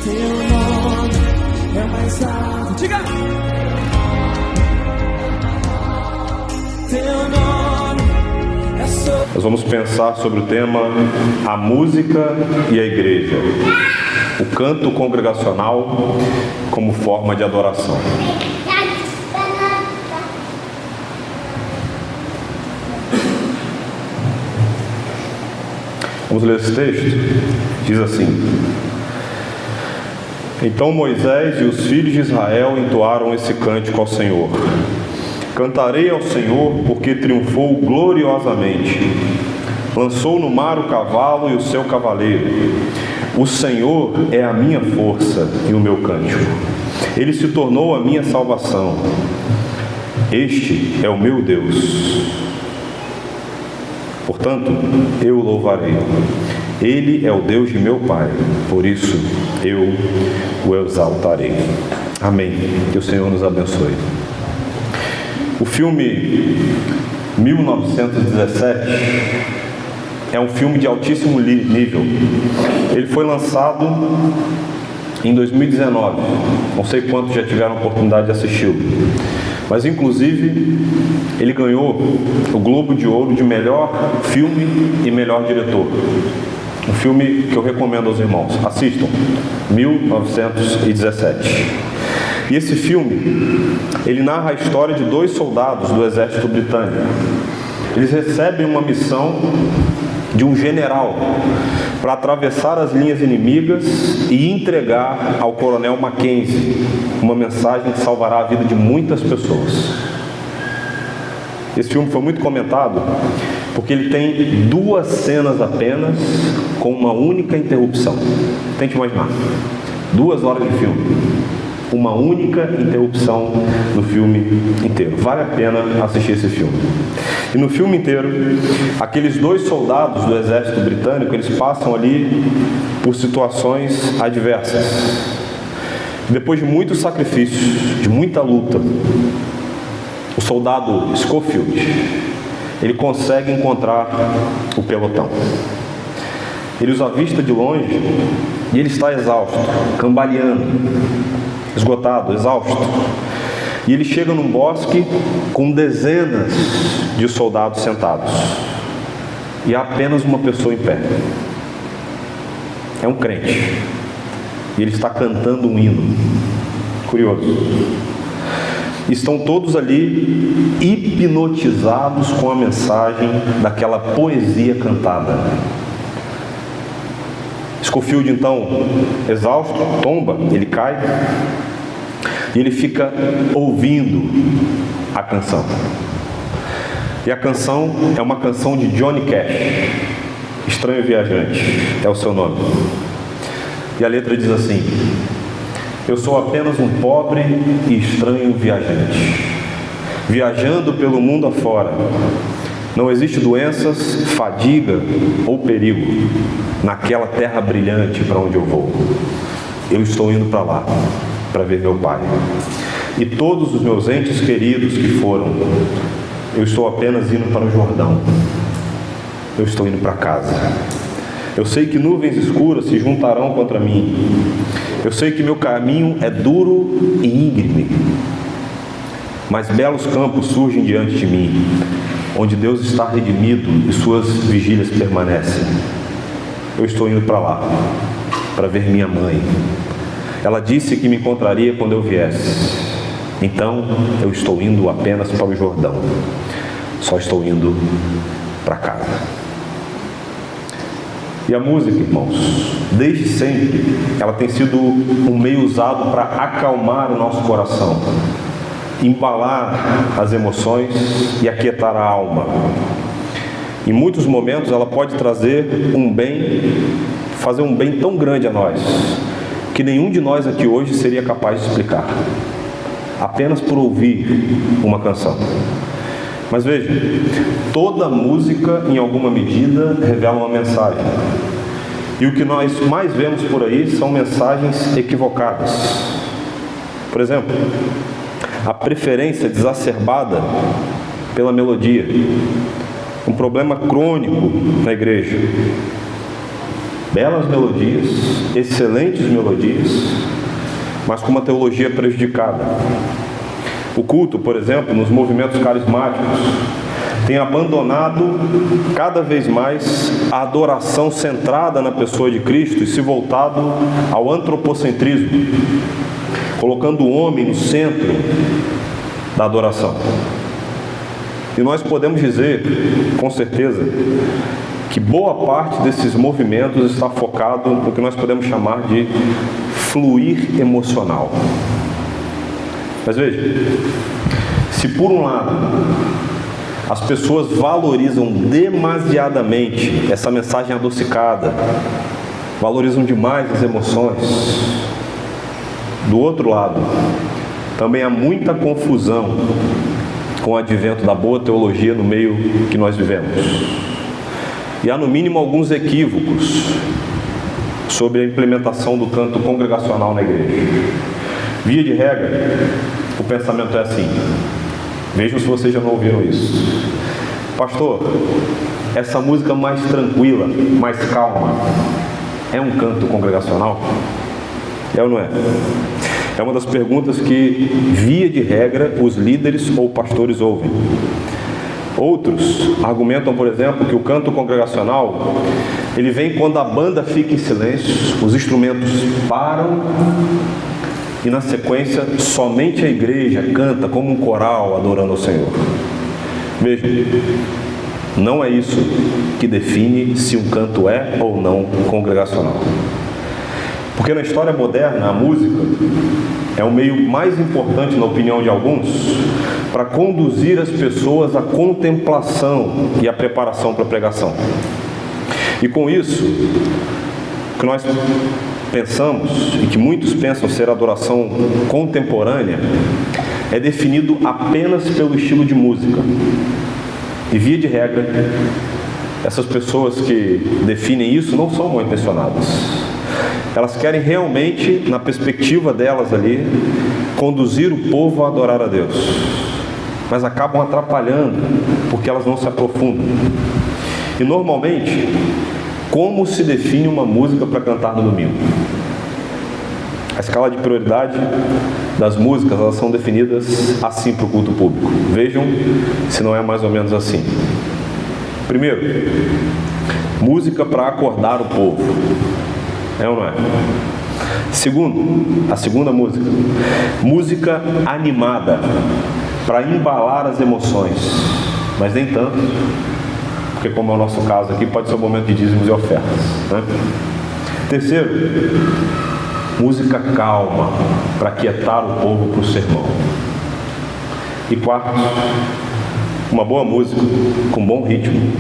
Teu nome é mais alto. Diga! Teu nome é sobre. Nós vamos pensar sobre o tema a música e a igreja. O canto congregacional como forma de adoração. Vamos ler esse texto? Diz assim: Então Moisés e os filhos de Israel entoaram esse cântico ao Senhor. Cantarei ao Senhor porque triunfou gloriosamente. Lançou no mar o cavalo e o seu cavaleiro. O Senhor é a minha força e o meu cântico. Ele se tornou a minha salvação. Este é o meu Deus. Portanto, eu o louvarei. Ele é o Deus de meu Pai, por isso eu o exaltarei. Amém. Que o Senhor nos abençoe. O filme 1917 é um filme de altíssimo nível. Ele foi lançado em 2019. Não sei quantos já tiveram a oportunidade de assisti-lo. Mas, inclusive, ele ganhou o Globo de Ouro de melhor filme e melhor diretor. Um filme que eu recomendo aos irmãos. Assistam. 1917. E esse filme, ele narra a história de 2 soldados do exército britânico. Eles recebem uma missão de um general para atravessar as linhas inimigas e entregar ao coronel Mackenzie uma mensagem que salvará a vida de muitas pessoas. Esse filme foi muito comentado porque ele tem 2 cenas apenas com uma única interrupção. Tente imaginar, 2 horas de filme, uma única interrupção no filme inteiro. Vale a pena assistir esse filme. E no filme inteiro, aqueles 2 soldados do exército britânico, eles passam ali por situações adversas. Depois de muitos sacrifícios, de muita luta, o soldado Schofield, ele consegue encontrar o pelotão. Ele os avista de longe e ele está exausto, cambaleando, esgotado, exausto. E ele chega num bosque com dezenas de soldados sentados. E há apenas uma pessoa em pé. É um crente. E ele está cantando um hino. Curioso. Estão todos ali hipnotizados com a mensagem daquela poesia cantada. Schofield, então, exausto, tomba, ele cai. E ele fica ouvindo a canção. E a canção é uma canção de Johnny Cash, Estranho Viajante, é o seu nome. E a letra diz assim: eu sou apenas um pobre e estranho viajante, viajando pelo mundo afora. Não existe doenças, fadiga ou perigo naquela terra brilhante para onde eu vou. Eu estou indo para lá, para ver meu pai e todos os meus entes queridos que foram. Eu estou apenas indo para o Jordão. Eu estou indo para casa. Eu sei que nuvens escuras se juntarão contra mim. Eu sei que meu caminho é duro e íngreme, mas belos campos surgem diante de mim, onde Deus está redimido e suas vigílias permanecem. Eu estou indo para lá, para ver minha mãe. Ela disse que me encontraria quando eu viesse. Então, eu estou indo apenas para o Jordão. Só estou indo para casa. E a música, irmãos, desde sempre, ela tem sido um meio usado para acalmar o nosso coração, embalar as emoções e aquietar a alma. Em muitos momentos, ela pode trazer um bem, fazer um bem tão grande a nós, que nenhum de nós aqui hoje seria capaz de explicar, apenas por ouvir uma canção. Mas veja, toda música, em alguma medida, revela uma mensagem. E o que nós mais vemos por aí são mensagens equivocadas. Por exemplo, a preferência exacerbada pela melodia. Um problema crônico na igreja. belas melodias, excelentes melodias, mas com uma teologia prejudicada. O culto, por exemplo, nos movimentos carismáticos, tem abandonado cada vez mais a adoração centrada na pessoa de Cristo e se voltado ao antropocentrismo, colocando o homem no centro da adoração. E nós podemos dizer, com certeza, que boa parte desses movimentos está focado no que nós podemos chamar de fluir emocional. Mas veja, se por um lado as pessoas valorizam demasiadamente essa mensagem adocicada, valorizam demais as emoções, do outro lado, também há muita confusão com o advento da boa teologia no meio que nós vivemos. E há no mínimo alguns equívocos sobre a implementação do canto congregacional na igreja. Via de regra, o pensamento é assim. Vejam se vocês já não ouviram isso. Pastor, essa música mais tranquila, mais calma, é um canto congregacional? É ou não é? É uma das perguntas que, via de regra, os líderes ou pastores ouvem. Outros argumentam, por exemplo, que o canto congregacional, ele vem quando a banda fica em silêncio, os instrumentos param e na sequência somente a igreja canta como um coral adorando ao Senhor. Veja, não é isso que define se um canto é ou não congregacional. Porque na história moderna, a música é o meio mais importante, na opinião de alguns, para conduzir as pessoas à contemplação e à preparação para a pregação. E com isso, o que nós pensamos, e que muitos pensam ser adoração contemporânea, é definido apenas pelo estilo de música. E via de regra, essas pessoas que definem isso não são mal intencionadas. Elas querem realmente, na perspectiva delas ali, conduzir o povo a adorar a Deus, mas acabam atrapalhando porque elas não se aprofundam. E normalmente, como se define uma música para cantar no domingo? A escala de prioridade das músicas, elas são definidas assim para o culto público. Vejam se não é mais ou menos assim. Primeiro, música para acordar o povo. É ou não é? Segundo, a segunda música, música animada, para embalar as emoções, mas nem tanto, porque como é o nosso caso aqui, pode ser o momento de dízimos e ofertas, né? Terceiro, música calma, para aquietar o povo para o sermão. E quarto, uma boa música, com bom ritmo,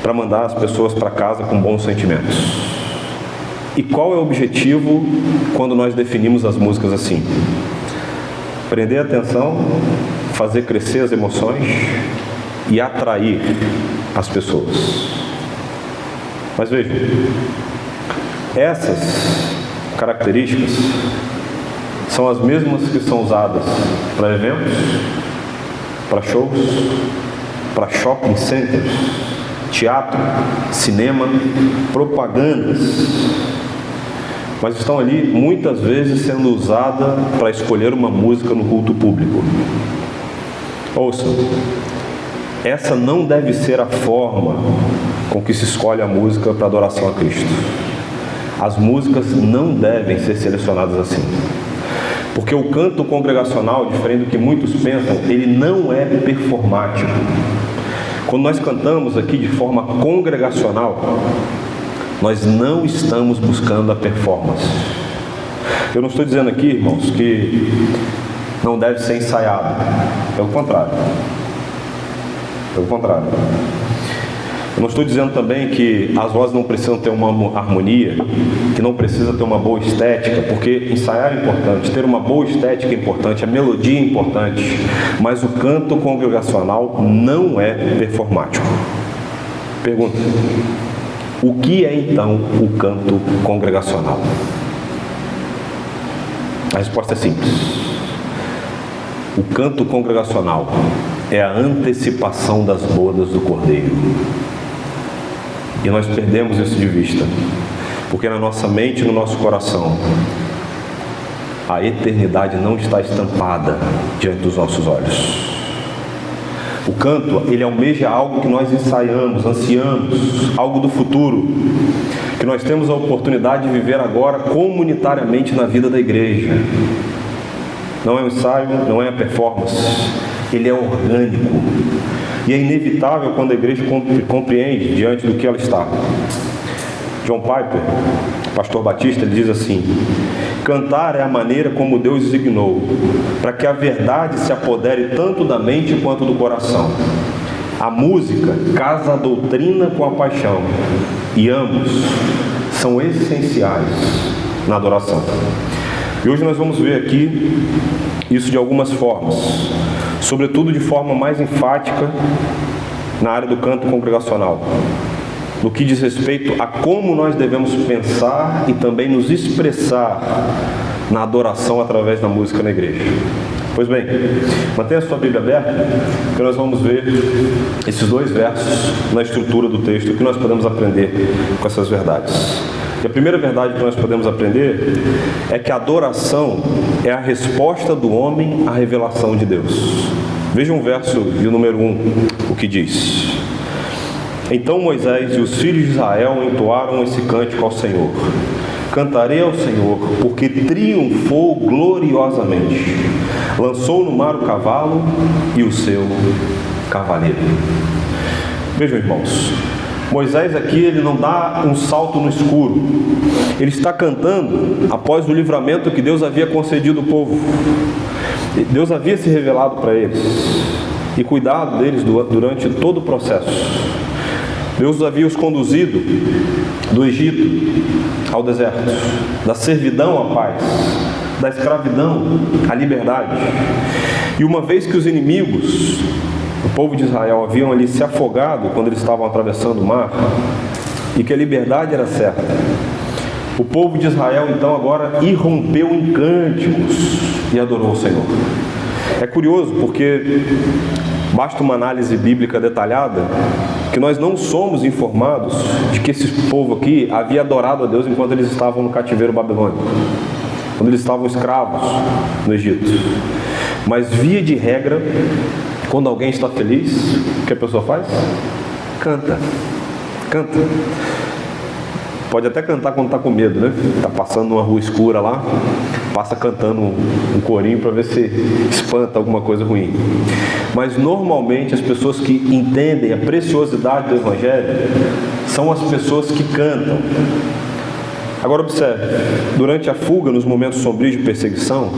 para mandar as pessoas para casa com bons sentimentos. E qual é o objetivo quando nós definimos as músicas assim? Prender a atenção, fazer crescer as emoções e atrair as pessoas. Mas vejam, essas características são as mesmas que são usadas para eventos, para shows, para shopping centers, teatro, cinema, propagandas, mas estão ali muitas vezes sendo usada para escolher uma música no culto público. Ouçam, essa não deve ser a forma com que se escolhe a música para adoração a Cristo. As músicas não devem ser selecionadas assim, porque o canto congregacional, diferente do que muitos pensam, ele não é performático. Quando nós cantamos aqui de forma congregacional, nós não estamos buscando a performance. Eu não estou dizendo aqui, irmãos, que não deve ser ensaiado. Pelo contrário. Pelo contrário. Eu não estou dizendo também que as vozes não precisam ter uma harmonia, que não precisa ter uma boa estética, porque ensaiar é importante, ter uma boa estética é importante, a melodia é importante, mas o canto congregacional não é performático. Pergunta: o que é então o canto congregacional? A resposta é simples. O canto congregacional é a antecipação das bodas do Cordeiro. E nós perdemos isso de vista. Porque na nossa mente e no nosso coração, a eternidade não está estampada diante dos nossos olhos. O canto, ele almeja algo que nós ensaiamos, ansiamos, algo do futuro, que nós temos a oportunidade de viver agora comunitariamente na vida da igreja. Não é um ensaio, não é a performance, ele é orgânico. E é inevitável quando a igreja compreende diante do que ela está. John Piper, pastor batista, ele diz assim: cantar é a maneira como Deus designou, para que a verdade se apodere tanto da mente quanto do coração. A música casa a doutrina com a paixão, e ambos são essenciais na adoração. E hoje nós vamos ver aqui isso de algumas formas, sobretudo de forma mais enfática na área do canto congregacional, no que diz respeito a como nós devemos pensar e também nos expressar na adoração através da música na igreja. Pois bem, mantenha a sua Bíblia aberta, que nós vamos ver esses dois versos na estrutura do texto, o que nós podemos aprender com essas verdades. E a primeira verdade que nós podemos aprender é que a adoração é a resposta do homem à revelação de Deus. Veja um verso e o número 1, o que diz: então Moisés e os filhos de Israel entoaram esse cântico ao Senhor. Cantarei ao Senhor, porque triunfou gloriosamente. Lançou no mar o cavalo e o seu cavaleiro. Vejam, irmãos, Moisés aqui, ele não dá um salto no escuro. Ele está cantando após o livramento que Deus havia concedido ao povo. Deus havia se revelado para eles e cuidado deles durante todo o processo. Deus havia os conduzido do Egito ao deserto, da servidão à paz, da escravidão à liberdade. E uma vez que os inimigos, o povo de Israel, haviam ali se afogado quando eles estavam atravessando o mar, e que a liberdade era certa, o povo de Israel então agora irrompeu em cânticos e adorou o Senhor. É curioso porque basta uma análise bíblica detalhada que nós não somos informados de que esse povo aqui havia adorado a Deus enquanto eles estavam no cativeiro babilônico, quando eles estavam escravos no Egito. Mas via de regra, quando alguém está feliz, o que a pessoa faz? Canta. Canta. Pode até cantar quando está com medo, né? Está passando numa rua escura lá, passa cantando um corinho para ver se espanta alguma coisa ruim. Mas normalmente as pessoas que entendem a preciosidade do Evangelho são as pessoas que cantam. Agora observe, durante a fuga, nos momentos sombrios de perseguição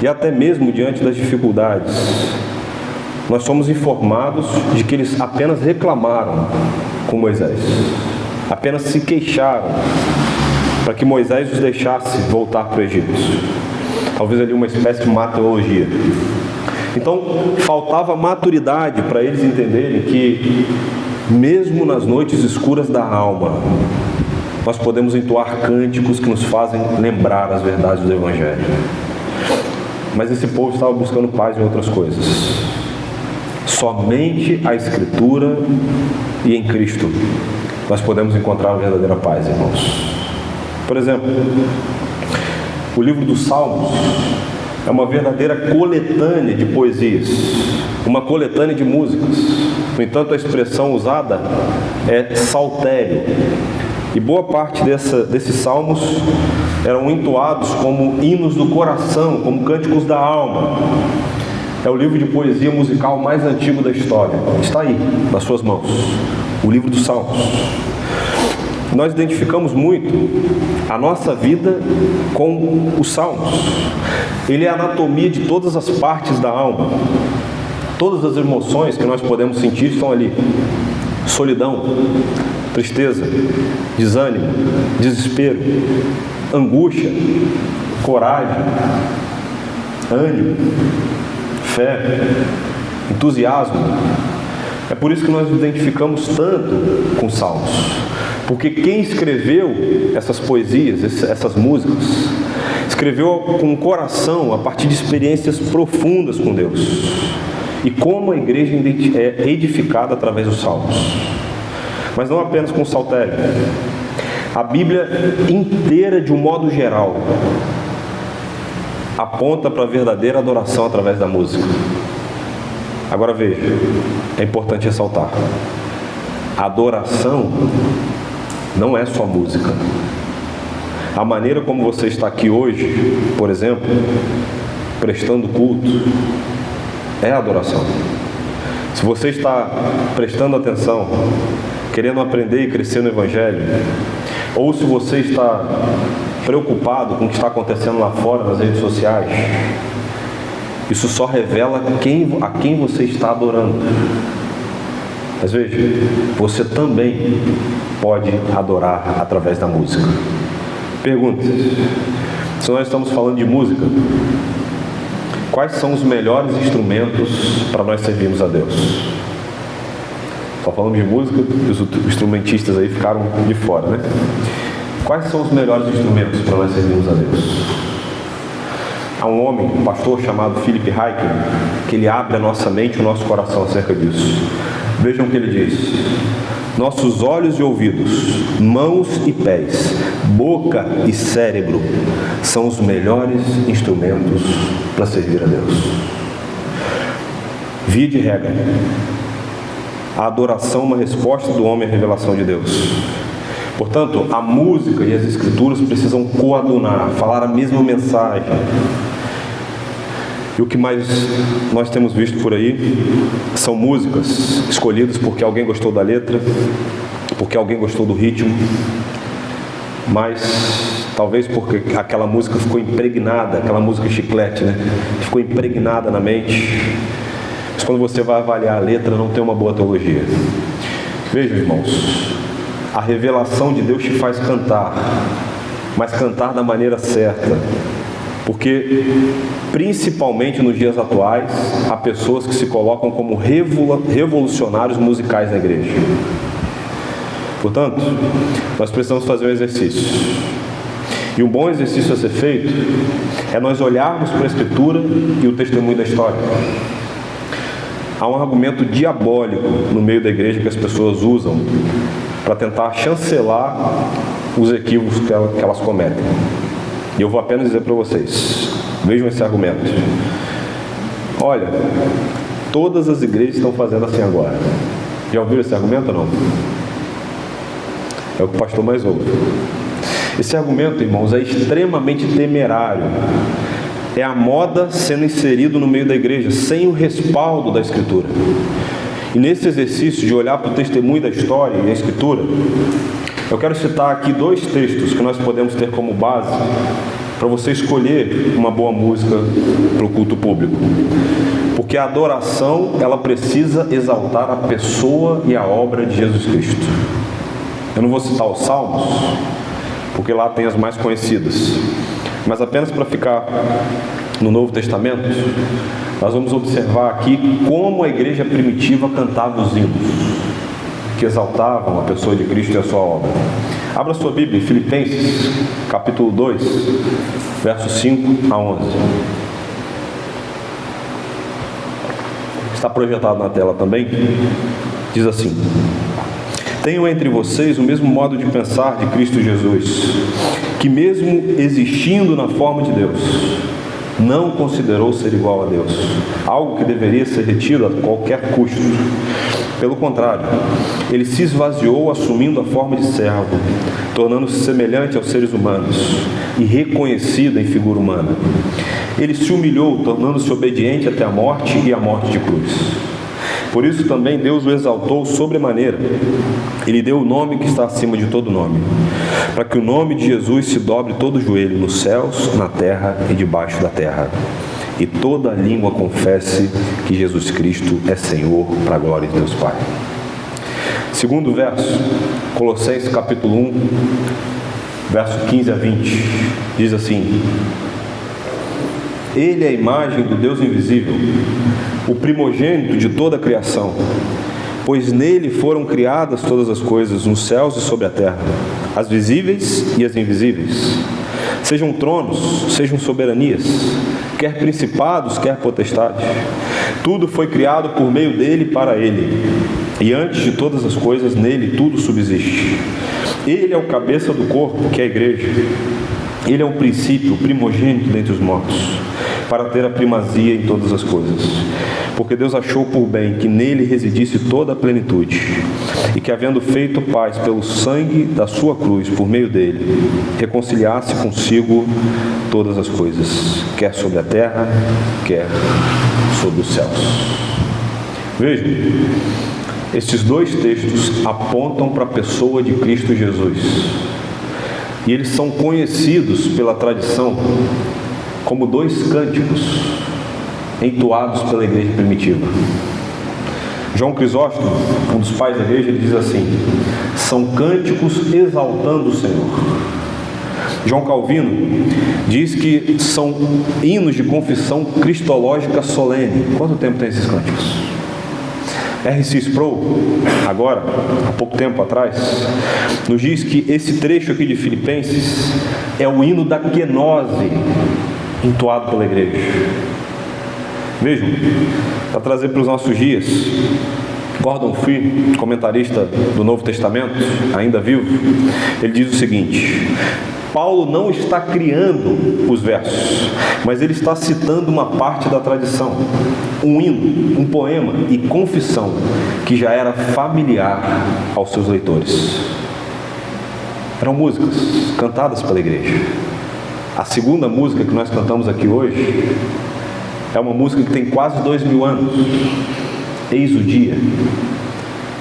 e até mesmo diante das dificuldades, nós somos informados de que eles apenas reclamaram com Moisés, apenas se queixaram para que Moisés os deixasse voltar para o Egito. Talvez ali uma espécie de martirologia. Então faltava maturidade para eles entenderem que mesmo nas noites escuras da alma nós podemos entoar cânticos que nos fazem lembrar as verdades do Evangelho. Mas esse povo estava buscando paz em outras coisas. Somente a Escritura e em Cristo nós podemos encontrar a verdadeira paz, irmãos. Por exemplo, o livro dos Salmos é uma verdadeira coletânea de poesias, uma coletânea de músicas. No entanto, a expressão usada é saltério. E boa parte desses salmos eram entoados como hinos do coração, como cânticos da alma. É o livro de poesia musical mais antigo da história. Está aí, nas suas mãos, o livro dos Salmos. Nós identificamos muito a nossa vida com os Salmos. Ele é a anatomia de todas as partes da alma. Todas as emoções que nós podemos sentir estão ali. Solidão, tristeza, desânimo, desespero, angústia, coragem, ânimo, fé, entusiasmo. É por isso que nós nos identificamos tanto com Salmos, porque quem escreveu essas poesias, essas músicas, escreveu com o coração, a partir de experiências profundas com Deus, e como a igreja é edificada através dos Salmos. Mas não apenas com o saltério. A Bíblia inteira, de um modo geral, aponta para a verdadeira adoração através da música. Agora veja, é importante ressaltar: a adoração não é só música. A maneira como você está aqui hoje, por exemplo, prestando culto, é adoração. Se você está prestando atenção, querendo aprender e crescer no Evangelho, ou se você está preocupado com o que está acontecendo lá fora nas redes sociais, isso só revela a quem você está adorando. Mas veja, você também pode adorar através da música. Pergunta: se nós estamos falando de música, quais são os melhores instrumentos para nós servirmos a Deus? Só falando de música, os instrumentistas aí ficaram de fora, né? Quais são os melhores instrumentos para nós servirmos a Deus? Há um homem, um pastor chamado Philip Ryken, que ele abre a nossa mente e o nosso coração acerca disso. Vejam o que ele diz: nossos olhos e ouvidos, mãos e pés, boca e cérebro são os melhores instrumentos para servir a Deus. Via de regra, a adoração é uma resposta do homem à revelação de Deus. Portanto, a música e as escrituras precisam coadunar, falar a mesma mensagem. E o que mais nós temos visto por aí são músicas escolhidas porque alguém gostou da letra, porque alguém gostou do ritmo, mas talvez porque aquela música ficou impregnada, aquela música chiclete, né? Ficou impregnada na mente. Mas quando você vai avaliar a letra, não tem uma boa teologia. Vejam, irmãos, a revelação de Deus te faz cantar, mas cantar da maneira certa. Porque, principalmente nos dias atuais, há pessoas que se colocam como revolucionários musicais na igreja. Portanto, nós precisamos fazer um exercício. E um bom exercício a ser feito é nós olharmos para a Escritura e o testemunho da história. Há um argumento diabólico no meio da igreja que as pessoas usam para tentar chancelar os equívocos que elas cometem. E eu vou apenas dizer para vocês, vejam esse argumento: olha, todas as igrejas estão fazendo assim agora. Já ouviram esse argumento ou não? É o que o pastor mais ouve. Esse argumento, irmãos, é extremamente temerário. É a moda sendo inserido no meio da igreja, sem o respaldo da Escritura. E nesse exercício de olhar para o testemunho da história e a Escritura, eu quero citar aqui 2 textos que nós podemos ter como base para você escolher uma boa música para o culto público. Porque a adoração, ela precisa exaltar a pessoa e a obra de Jesus Cristo. Eu não vou citar os Salmos, porque lá tem as mais conhecidas. Mas apenas para ficar no Novo Testamento, nós vamos observar aqui como a igreja primitiva cantava os hinos que exaltavam a pessoa de Cristo e a sua obra. Abra sua Bíblia em Filipenses, capítulo 2, versos 5 a 11. Está projetado na tela também. Diz assim: tenham entre vocês o mesmo modo de pensar de Cristo Jesus, que mesmo existindo na forma de Deus, não considerou ser igual a Deus, algo que deveria ser retido a qualquer custo. Pelo contrário, ele se esvaziou assumindo a forma de servo, tornando-se semelhante aos seres humanos e reconhecido em figura humana. Ele se humilhou, tornando-se obediente até a morte e a morte de cruz. Por isso também Deus o exaltou sobremaneira. Ele deu o nome que está acima de todo nome, para que o nome de Jesus se dobre todo o joelho, nos céus, na terra e debaixo da terra, e toda língua confesse que Jesus Cristo é Senhor, para a glória de Deus Pai. Segundo verso, Colossenses capítulo 1, verso 15 a 20, diz assim: Ele é a imagem do Deus invisível, o primogênito de toda a criação, pois nele foram criadas todas as coisas, nos céus e sobre a terra, as visíveis e as invisíveis, sejam tronos, sejam soberanias, quer principados, quer potestades. Tudo foi criado por meio dele e para ele, e antes de todas as coisas nele tudo subsiste. Ele é o cabeça do corpo, que é a igreja. Ele é o princípio, o primogênito dentre os mortos, para ter a primazia em todas as coisas. Porque Deus achou por bem que nele residisse toda a plenitude, e que, havendo feito paz pelo sangue da sua cruz, por meio dele, reconciliasse consigo todas as coisas, quer sobre a terra, quer sobre os céus. Vejam, estes dois textos apontam para a pessoa de Cristo Jesus, e eles são conhecidos pela tradição como dois cânticos entoados pela igreja primitiva. João Crisóstomo, um dos pais da igreja, ele diz assim: são cânticos exaltando o Senhor. João Calvino diz que são hinos de confissão cristológica solene. Quanto tempo tem esses cânticos? R.C. Sproul, agora, há pouco tempo atrás, nos diz que esse trecho aqui de Filipenses é o hino da quenose entoado pela igreja. Vejam, para trazer para os nossos dias, Gordon Fee, comentarista do Novo Testamento, ainda vivo, ele diz o seguinte: Paulo não está criando os versos, mas ele está citando uma parte da tradição, um hino, um poema e confissão que já era familiar aos seus leitores. Eram músicas cantadas pela igreja. A segunda música que nós cantamos aqui hoje é uma música que tem quase 2000 anos. Eis o dia,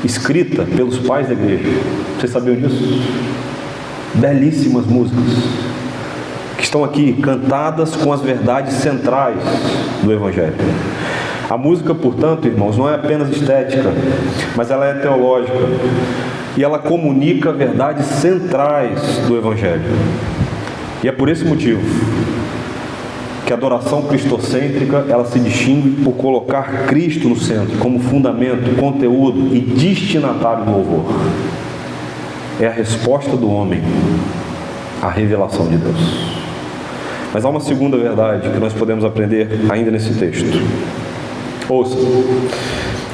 escrita pelos pais da igreja. Vocês sabiam disso? Belíssimas músicas que estão aqui cantadas com as verdades centrais do Evangelho. A música, portanto, irmãos, não é apenas estética, mas ela é teológica, e ela comunica verdades centrais do Evangelho. E é por esse motivo que a adoração cristocêntrica, ela se distingue por colocar Cristo no centro, como fundamento, conteúdo e destinatário do louvor. É a resposta do homem à revelação de Deus. Mas há uma segunda verdade que nós podemos aprender ainda nesse texto. Ouça,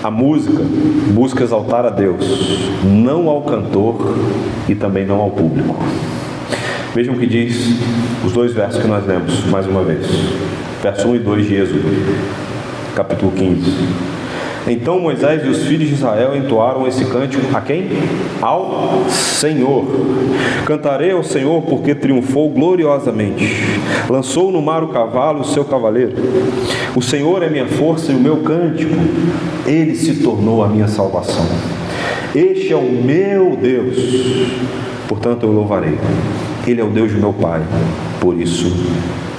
a música busca exaltar a Deus, não ao cantor e também não ao público. Vejam o que diz os dois versos que nós lemos mais uma vez. Verso 1 e 2 de Êxodo, capítulo 15. Então Moisés e os filhos de Israel entoaram esse cântico a quem? Ao Senhor. Cantarei ao Senhor porque triunfou gloriosamente. Lançou no mar o cavalo e o seu cavaleiro. O Senhor é minha força e o meu cântico. Ele se tornou a minha salvação. Este é o meu Deus, portanto eu louvarei. Ele é o Deus de meu Pai, por isso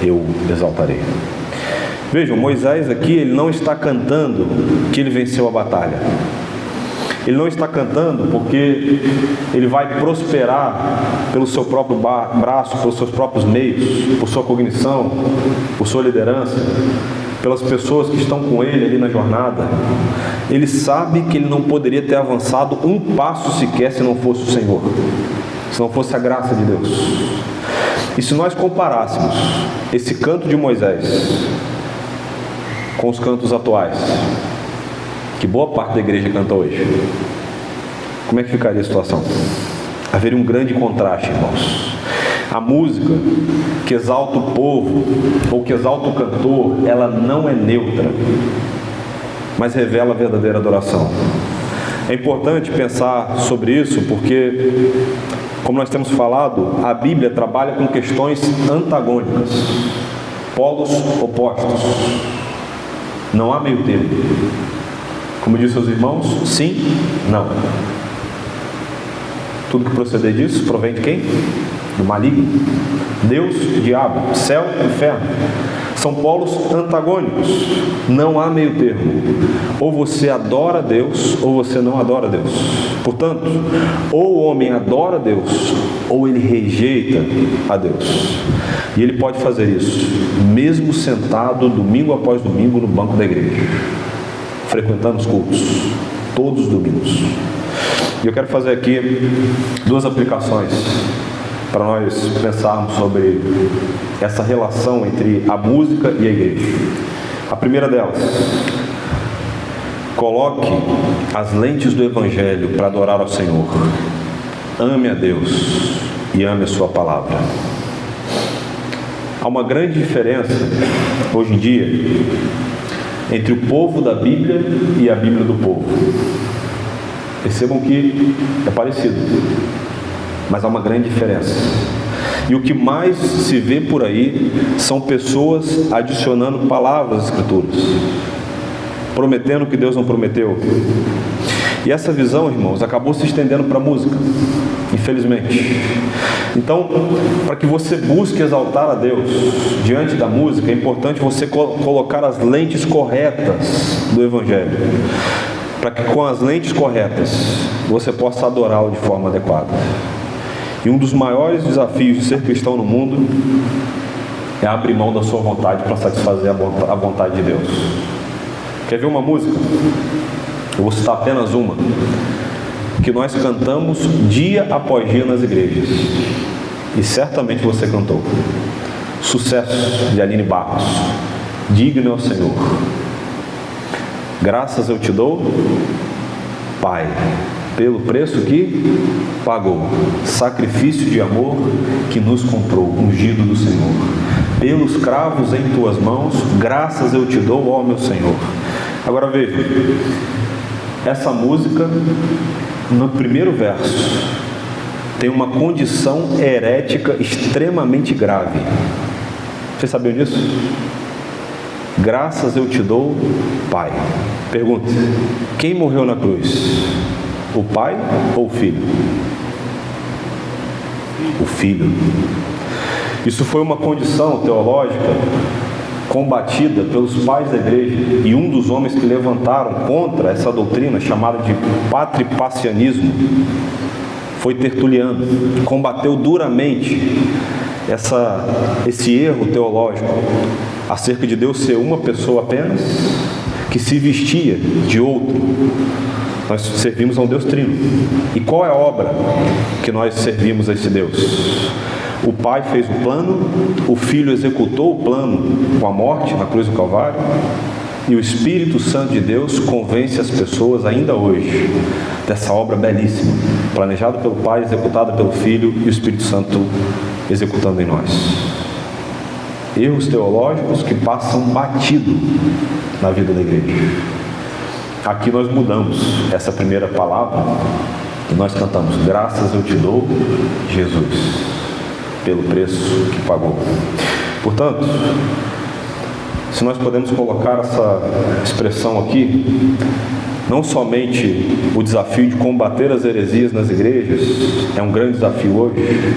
eu exaltarei. Vejam, Moisés aqui, ele não está cantando que ele venceu a batalha. Ele não está cantando porque ele vai prosperar pelo seu próprio braço, pelos seus próprios meios, por sua cognição, por sua liderança, pelas pessoas que estão com ele ali na jornada. Ele sabe que ele não poderia ter avançado um passo sequer se não fosse o Senhor, se não fosse a graça de Deus. E se nós comparássemos esse canto de Moisés com os cantos atuais, que boa parte da igreja canta hoje, como é que ficaria a situação? Haveria um grande contraste, irmãos. A música que exalta o povo, ou que exalta o cantor, ela não é neutra, mas revela a verdadeira adoração. É importante pensar sobre isso, porque, como nós temos falado, a Bíblia trabalha com questões antagônicas, polos opostos. Não há meio termo. Como disse aos irmãos, sim, não. Tudo que proceder disso provém de quem? Do maligno. Deus, diabo, céu, inferno. São polos antagônicos. Não há meio termo. Ou você adora a Deus, ou você não adora a Deus. Portanto, ou o homem adora a Deus, ou ele rejeita a Deus. E ele pode fazer isso, mesmo sentado domingo após domingo no banco da igreja, frequentando os cultos, todos os domingos. E eu quero fazer aqui duas aplicações para nós pensarmos sobre essa relação entre a música e a igreja. A primeira delas: coloque as lentes do Evangelho para adorar ao Senhor, ame a Deus e ame a sua palavra. Há uma grande diferença, hoje em dia, entre o povo da Bíblia e a Bíblia do povo. Percebam que é parecido, mas há uma grande diferença. E o que mais se vê por aí são pessoas adicionando palavras às Escrituras, prometendo o que Deus não prometeu. E essa visão, irmãos, acabou se estendendo para a música, infelizmente. Então, para que você busque exaltar a Deus diante da música, é importante você colocar as lentes corretas do Evangelho, para que com as lentes corretas você possa adorá-lo de forma adequada. E um dos maiores desafios de ser cristão no mundo é abrir mão da sua vontade para satisfazer a vontade de Deus. Quer ver uma música? Eu vou citar apenas uma, que nós cantamos dia após dia nas igrejas, e certamente você cantou. Sucesso, de Aline Barros. Digno é o Senhor. Graças eu te dou, Pai, pelo preço que pagou, sacrifício de amor que nos comprou, ungido do Senhor. Pelos cravos em tuas mãos, graças eu te dou, ó meu Senhor. Agora veja, essa música, no primeiro verso, tem uma condição herética extremamente grave. Vocês sabiam disso? Graças eu te dou, Pai. Pergunta: quem morreu na cruz? O Pai ou o Filho? O Filho. Isso foi uma condição teológica combatida pelos pais da igreja, e um dos homens que levantaram contra essa doutrina, chamada de patripacianismo, foi Tertuliano. Combateu duramente esse erro teológico acerca de Deus ser uma pessoa apenas, que se vestia de outro. Nós servimos a um Deus trino. E qual é a obra que nós servimos a esse Deus? O Pai fez o plano, o Filho executou o plano com a morte na cruz do Calvário, e o Espírito Santo de Deus convence as pessoas ainda hoje dessa obra belíssima, planejada pelo Pai, executada pelo Filho e o Espírito Santo executando em nós. Erros teológicos que passam batido na vida da igreja. Aqui nós mudamos essa primeira palavra e nós cantamos: graças eu te dou, Jesus, pelo preço que pagou. Portanto, se nós podemos colocar essa expressão aqui, não somente o desafio de combater as heresias nas igrejas é um grande desafio hoje,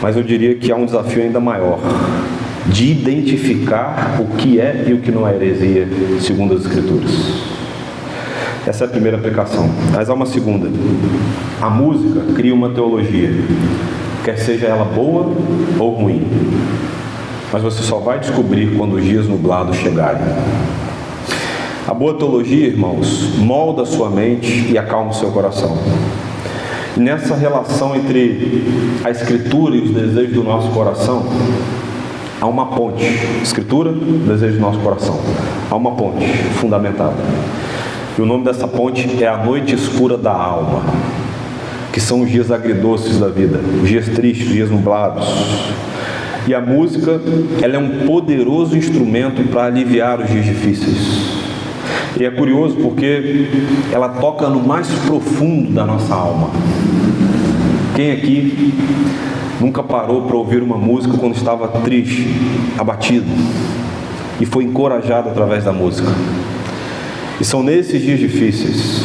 mas eu diria que há um desafio ainda maior, de identificar o que é e o que não é heresia, segundo as Escrituras. Essa é a primeira aplicação. Mas há uma segunda. A música cria uma teologia, quer seja ela boa ou ruim, mas você só vai descobrir quando os dias nublados chegarem. A boa teologia, irmãos, molda a sua mente e acalma o seu coração. E nessa relação entre a Escritura e os desejos do nosso coração, há uma ponte. Escritura, desejo do nosso coração. Há uma ponte fundamentada. E o nome dessa ponte é a noite escura da alma, que são os dias agridoces da vida, os dias tristes, os dias nublados. E a música, ela é um poderoso instrumento para aliviar os dias difíceis. E é curioso porque ela toca no mais profundo da nossa alma. Quem aqui nunca parou para ouvir uma música quando estava triste, abatido, e foi encorajado através da música? E são nesses dias difíceis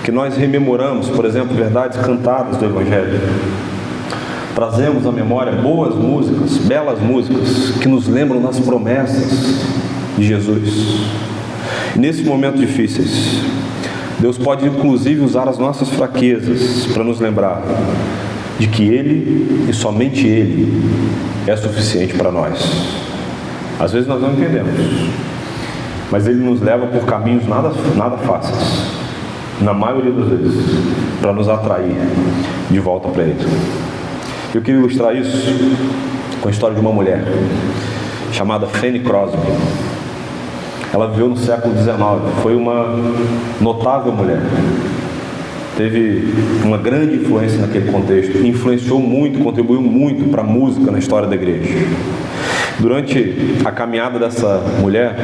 que nós rememoramos, por exemplo, verdades cantadas do Evangelho. Trazemos à memória boas músicas, belas músicas, que nos lembram das promessas de Jesus. E nesses momentos difíceis, Deus pode inclusive usar as nossas fraquezas para nos lembrar de que Ele, e somente Ele, é suficiente para nós. Às vezes nós não entendemos, mas Ele nos leva por caminhos nada fáceis, na maioria das vezes, para nos atrair de volta para Ele. Eu queria ilustrar isso com a história de uma mulher chamada Fanny Crosby. Ela viveu no século XIX, foi uma notável mulher. teve uma grande influência naquele contexto, influenciou muito, contribuiu muito para a música na história da igreja. Durante a caminhada dessa mulher,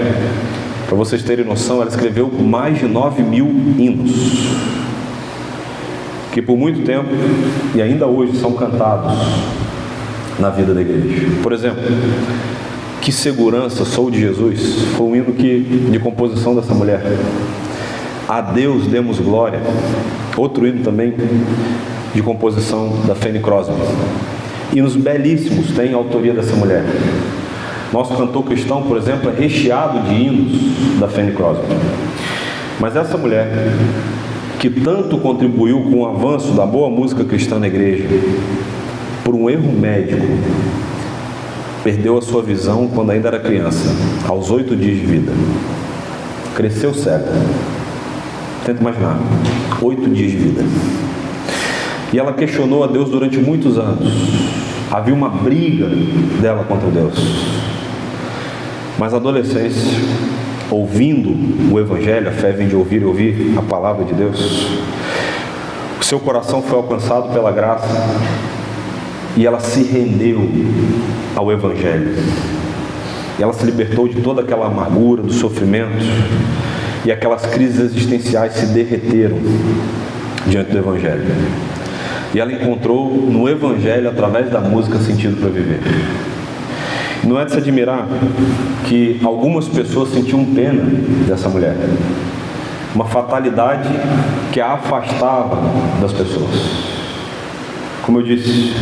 para vocês terem noção, ela escreveu mais de 9.000 hinos, que por muito tempo, e ainda hoje, são cantados na vida da igreja. Por exemplo, Que Segurança Sou de Jesus, foi um hino de composição dessa mulher. A Deus Demos Glória, outro hino também de composição da Fanny Crosby. Hinos belíssimos têm a autoria dessa mulher. Nosso cantor cristão, por exemplo, é recheado de hinos da Fanny Crosby. Mas essa mulher, que tanto contribuiu com o avanço da boa música cristã na igreja, por um erro médico, perdeu a sua visão quando ainda era criança, aos 8 dias de vida. Cresceu cega. Tenta imaginar, 8 dias de vida. E ela questionou a Deus durante muitos anos. Havia uma briga dela contra Deus. Mas na adolescência, ouvindo o Evangelho, a fé vem de ouvir e ouvir a palavra de Deus, o seu coração foi alcançado pela graça e ela se rendeu ao Evangelho. E ela se libertou de toda aquela amargura, do sofrimento, e aquelas crises existenciais se derreteram diante do Evangelho. E ela encontrou no Evangelho, através da música, sentido para viver. Não é de se admirar que algumas pessoas sentiam pena dessa mulher, uma fatalidade que a afastava das pessoas. Como eu disse,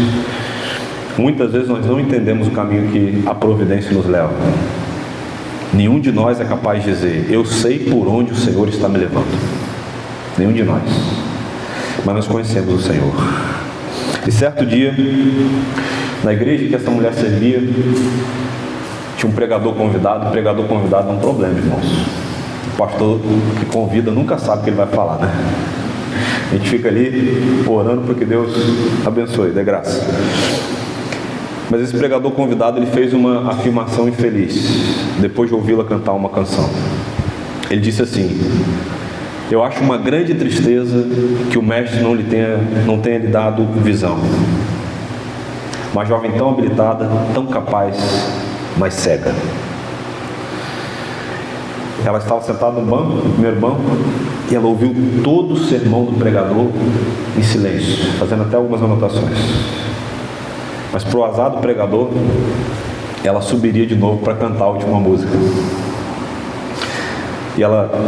muitas vezes nós não entendemos o caminho que a providência nos leva. Nenhum de nós é capaz de dizer: eu sei por onde o Senhor está me levando. Nenhum de nós. Mas nós conhecemos o Senhor. E certo dia, na igreja que essa mulher servia, tinha um pregador convidado. O pregador convidado é um problema, irmãos. O pastor que convida nunca sabe o que ele vai falar, né? A gente fica ali orando para que Deus abençoe, dê graça. Mas esse pregador convidado, ele fez uma afirmação infeliz depois de ouvi-la cantar uma canção. Ele disse assim: eu acho uma grande tristeza que o mestre não tenha lhe dado visão. Uma jovem tão habilitada, tão capaz, mas cega. Ela estava sentada no banco, no primeiro banco, e ela ouviu todo o sermão do pregador em silêncio, fazendo até algumas anotações. Mas para o azar do pregador, ela subiria de novo para cantar a última música. E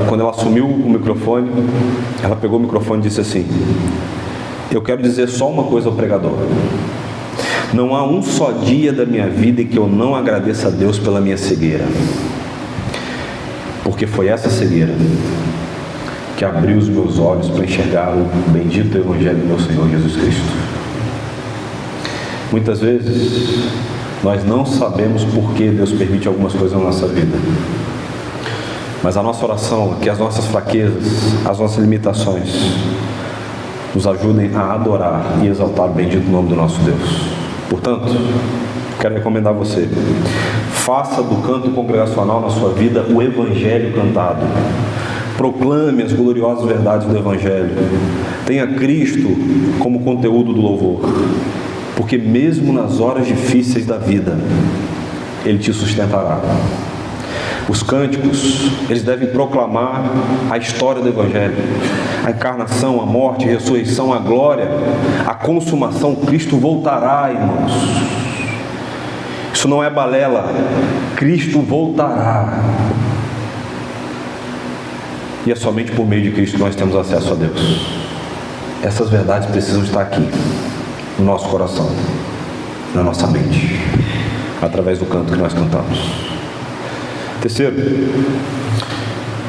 quando ela assumiu o microfone, ela pegou o microfone e disse assim: eu quero dizer só uma coisa ao pregador. Não há um só dia da minha vida em que eu não agradeça a Deus pela minha cegueira. Porque foi essa cegueira que abriu os meus olhos para enxergar o bendito Evangelho do meu Senhor Jesus Cristo. Muitas vezes nós não sabemos por que Deus permite algumas coisas na nossa vida. Mas a nossa oração é que as nossas fraquezas, as nossas limitações, nos ajudem a adorar e exaltar o bendito nome do nosso Deus. Portanto, quero recomendar a você: faça do canto congregacional na sua vida o Evangelho cantado. Proclame as gloriosas verdades do Evangelho. Tenha Cristo como conteúdo do louvor. Porque mesmo nas horas difíceis da vida, Ele te sustentará. Os cânticos, eles devem proclamar a história do Evangelho, a encarnação, a morte, a ressurreição, a glória, a consumação. Cristo voltará, irmãos. Isso não é balela. Cristo voltará. E é somente por meio de Cristo que nós temos acesso a Deus. Essas verdades precisam estar aqui, no nosso coração, na nossa mente, através do canto que nós cantamos. Terceiro,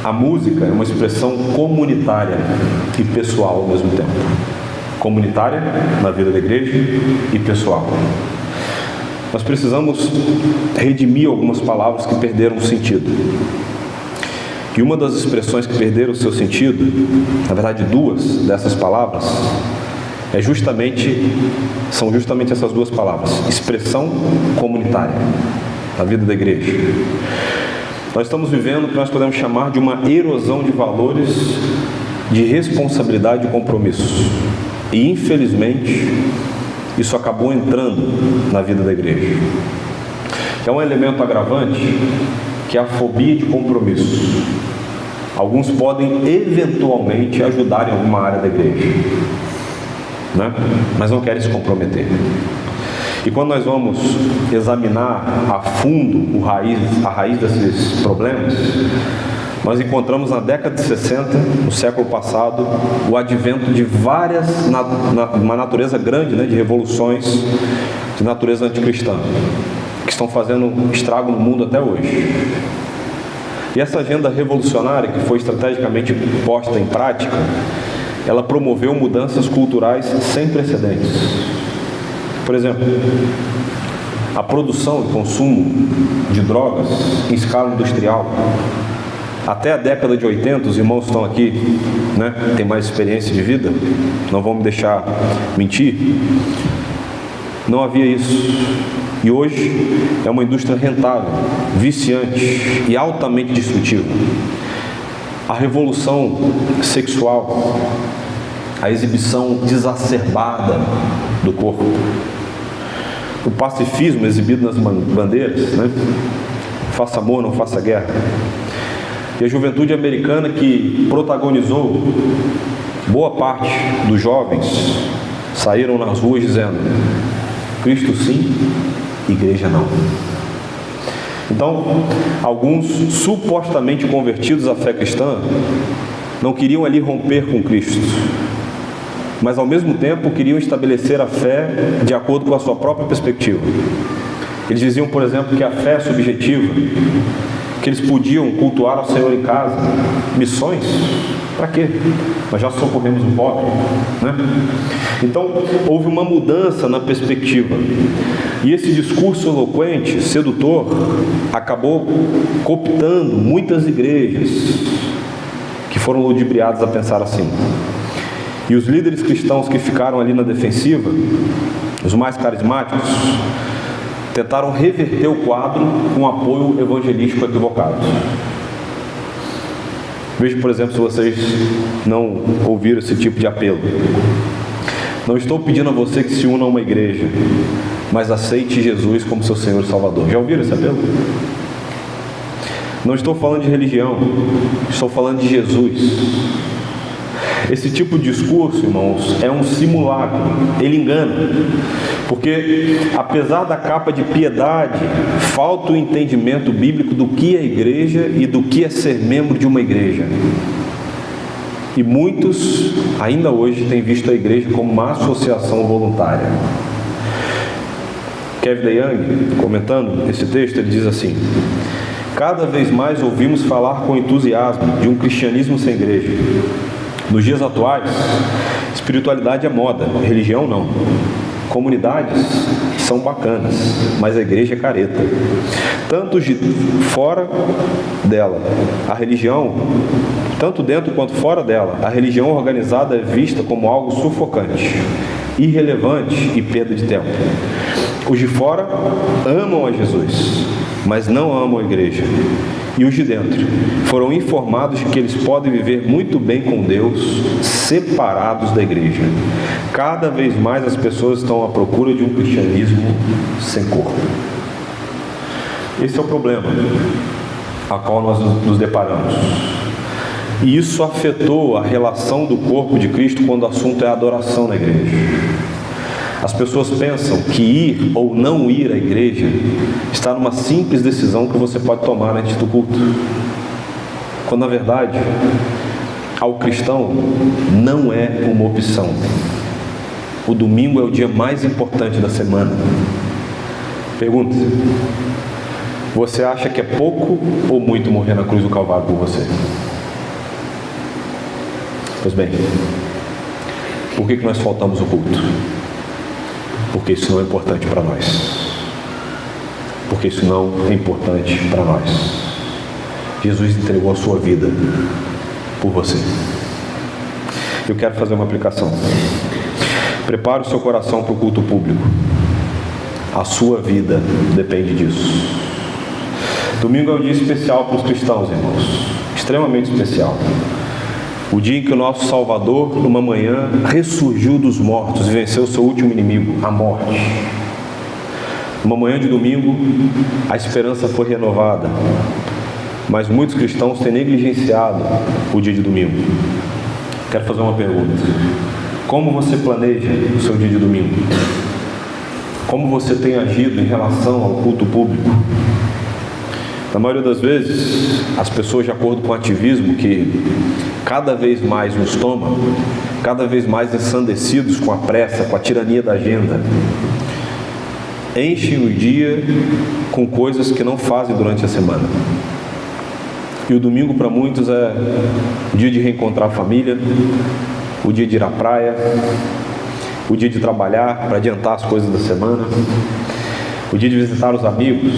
a música é uma expressão comunitária e pessoal ao mesmo tempo. Comunitária na vida da igreja e pessoal. Nós precisamos redimir algumas palavras que perderam o sentido. E uma das expressões que perderam o seu sentido, na verdade duas dessas palavras, são justamente essas duas palavras: expressão comunitária na vida da igreja. Nós estamos vivendo o que nós podemos chamar de uma erosão de valores de responsabilidade e compromisso. E infelizmente, isso acabou entrando na vida da igreja. É um elemento agravante que é a fobia de compromisso. Alguns podem eventualmente ajudar em alguma área da igreja, né? Mas não querem se comprometer. E quando nós vamos examinar a fundo a raiz desses problemas, nós encontramos na década de 60, no século passado, o advento de uma natureza grande, né, de revoluções de natureza anticristã, que estão fazendo estrago no mundo até hoje. E essa agenda revolucionária, que foi estrategicamente posta em prática, ela promoveu mudanças culturais sem precedentes. Por exemplo, a produção e consumo de drogas em escala industrial. Até a década de 80, os irmãos estão aqui, né, tem mais experiência de vida, não vão me deixar mentir, não havia isso. E hoje é uma indústria rentável, viciante e altamente destrutiva. A revolução sexual, a exibição desacerbada do corpo, o pacifismo exibido nas bandeiras, né? Faça amor, não faça guerra. E a juventude americana que protagonizou, boa parte dos jovens saíram nas ruas dizendo: Cristo sim, igreja não. Então, alguns supostamente convertidos à fé cristã não queriam ali romper com Cristo, mas ao mesmo tempo queriam estabelecer a fé de acordo com a sua própria perspectiva. Eles diziam, por exemplo, que a fé é subjetiva, que eles podiam cultuar ao Senhor em casa. Missões? Para quê? Nós já socorremos o pobre, né? Então, houve uma mudança na perspectiva. E esse discurso eloquente, sedutor, acabou cooptando muitas igrejas que foram ludibriadas a pensar assim. E os líderes cristãos que ficaram ali na defensiva, os mais carismáticos, tentaram reverter o quadro com apoio evangelístico equivocado. Veja, por exemplo, se vocês não ouviram esse tipo de apelo. Não estou pedindo a você que se una a uma igreja, mas aceite Jesus como seu Senhor e Salvador. Já ouviram esse apelo? Não estou falando de religião, estou falando de Jesus. Esse tipo de discurso, irmãos, é um simulacro, ele engana, porque apesar da capa de piedade, falta o entendimento bíblico do que é igreja e do que é ser membro de uma igreja. E muitos, ainda hoje, têm visto a igreja como uma associação voluntária. Kevin DeYoung, comentando esse texto, ele diz assim: cada vez mais ouvimos falar com entusiasmo de um cristianismo sem igreja. Nos dias atuais, espiritualidade é moda, religião não. Comunidades são bacanas, mas a igreja é careta. Tanto de fora dela, a religião, tanto dentro quanto fora dela, a religião organizada é vista como algo sufocante, irrelevante e perda de tempo. Os de fora amam a Jesus, mas não amam a igreja. E os de dentro foram informados de que eles podem viver muito bem com Deus, separados da igreja. Cada vez mais as pessoas estão à procura de um cristianismo sem corpo. Esse é o problema a qual nós nos deparamos. E isso afetou a relação do corpo de Cristo quando o assunto é a adoração na igreja. As pessoas pensam que ir ou não ir à igreja está numa simples decisão que você pode tomar antes do culto. Quando na verdade, ao cristão não é uma opção. O domingo é o dia mais importante da semana. Pergunta: você acha que é pouco ou muito morrer na cruz do Calvário por você? Pois bem, por que nós faltamos o culto? Porque isso não é importante para nós. Porque isso não é importante para nós. Jesus entregou a sua vida por você. Eu quero fazer uma aplicação. Prepare o seu coração para o culto público. A sua vida depende disso. Domingo é um dia especial para os cristãos, irmãos. Extremamente especial. O dia em que o nosso Salvador, numa manhã, ressurgiu dos mortos e venceu o seu último inimigo, a morte. Numa manhã de domingo, a esperança foi renovada, mas muitos cristãos têm negligenciado o dia de domingo. Quero fazer uma pergunta: como você planeja o seu dia de domingo? Como você tem agido em relação ao culto público? Na maioria das vezes, as pessoas, de acordo com o ativismo que cada vez mais nos toma, cada vez mais ensandecidos com a pressa, com a tirania da agenda, enchem o dia com coisas que não fazem durante a semana. E o domingo para muitos é o dia de reencontrar a família, o dia de ir à praia, o dia de trabalhar para adiantar as coisas da semana, o dia de visitar os amigos,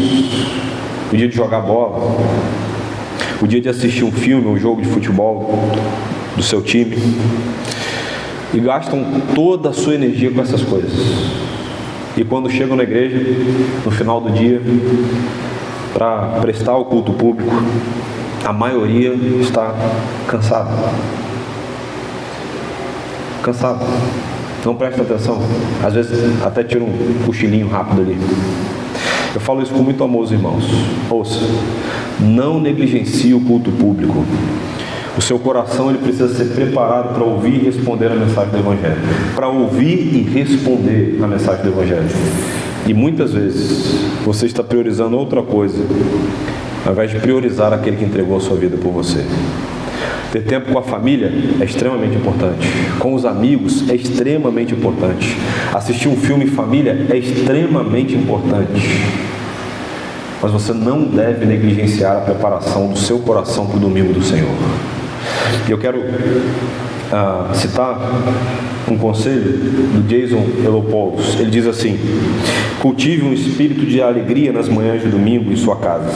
o dia de jogar bola, o dia de assistir um filme ou um jogo de futebol do seu time. E gastam toda a sua energia com essas coisas. E quando chegam na igreja, no final do dia, para prestar o culto público, a maioria está cansada. Cansado. Não presta atenção. Às vezes até tira um cochilinho rápido ali. Eu falo isso com muito amor aos irmãos. Ouça, não negligencie o culto público. O seu coração ele precisa ser preparado para ouvir e responder a mensagem do Evangelho. Para ouvir e responder a mensagem do Evangelho. E muitas vezes você está priorizando outra coisa, ao invés de priorizar aquele que entregou a sua vida por você. Ter tempo com a família é extremamente importante. Com os amigos é extremamente importante. Assistir um filme em família é extremamente importante. Mas você não deve negligenciar a preparação do seu coração para o domingo do Senhor. E eu quero citar um conselho do Jason Elopoulos. Ele diz assim: cultive um espírito de alegria nas manhãs de domingo em sua casa.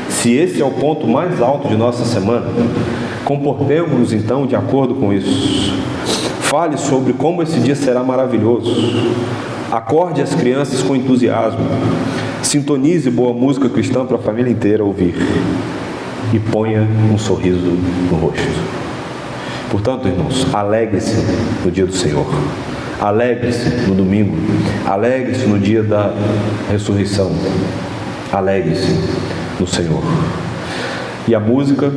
Se esse é o ponto mais alto de nossa semana, comportemos-nos então de acordo com isso. Fale sobre como esse dia será maravilhoso. Acorde as crianças com entusiasmo. Sintonize boa música cristã para a família inteira ouvir. E ponha um sorriso no rosto. Portanto, irmãos, alegre-se no dia do Senhor. Alegre-se no domingo. Alegre-se no dia da ressurreição. Alegre-se no Senhor. E a música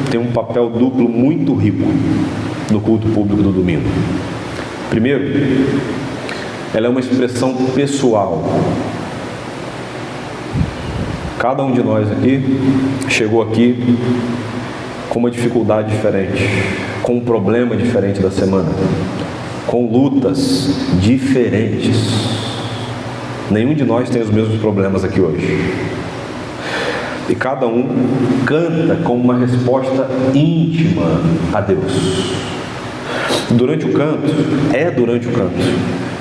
tem um papel duplo muito rico no culto público do domingo. Primeiro, ela é uma expressão pessoal. Cada um de nós aqui chegou aqui com uma dificuldade diferente, com um problema diferente da semana, com lutas diferentes. Nenhum de nós tem os mesmos problemas aqui hoje. E cada um canta com uma resposta íntima a Deus. Durante o canto,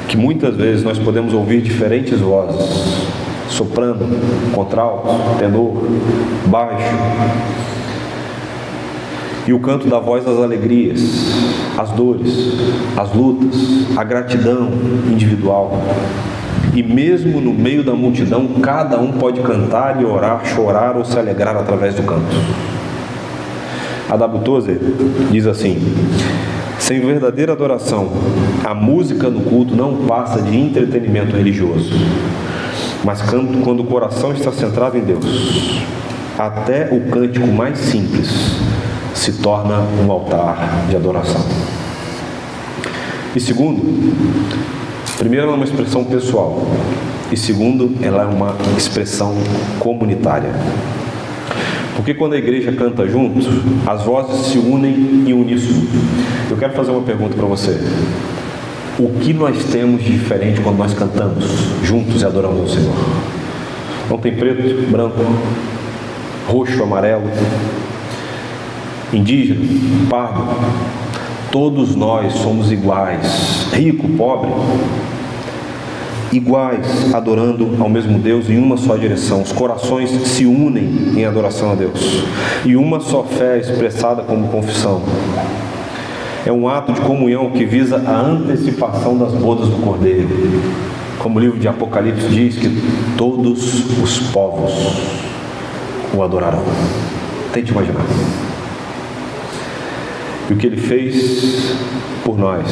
que muitas vezes nós podemos ouvir diferentes vozes: soprano, contralto, tenor, baixo. E o canto da voz das alegrias, as dores, as lutas, a gratidão individual. E mesmo no meio da multidão, cada um pode cantar e orar, chorar ou se alegrar através do canto. A W. Tozer diz assim: sem verdadeira adoração, a música no culto não passa de entretenimento religioso. Mas quando o coração está centrado em Deus, até o cântico mais simples se torna um altar de adoração. E segundo, primeiro, ela é uma expressão pessoal. E segundo, ela é uma expressão comunitária. Porque quando a igreja canta junto, as vozes se unem em uníssono. Eu quero fazer uma pergunta para você. O que nós temos de diferente quando nós cantamos juntos e adoramos o Senhor? Não tem preto, branco, roxo, amarelo, indígena, pardo. Todos nós somos iguais, rico, pobre, iguais, adorando ao mesmo Deus em uma só direção. Os corações se unem em adoração a Deus. E uma só fé é expressada como confissão. É um ato de comunhão que visa a antecipação das bodas do Cordeiro. Como o livro de Apocalipse diz, que todos os povos o adorarão. Tente imaginar. E o que Ele fez por nós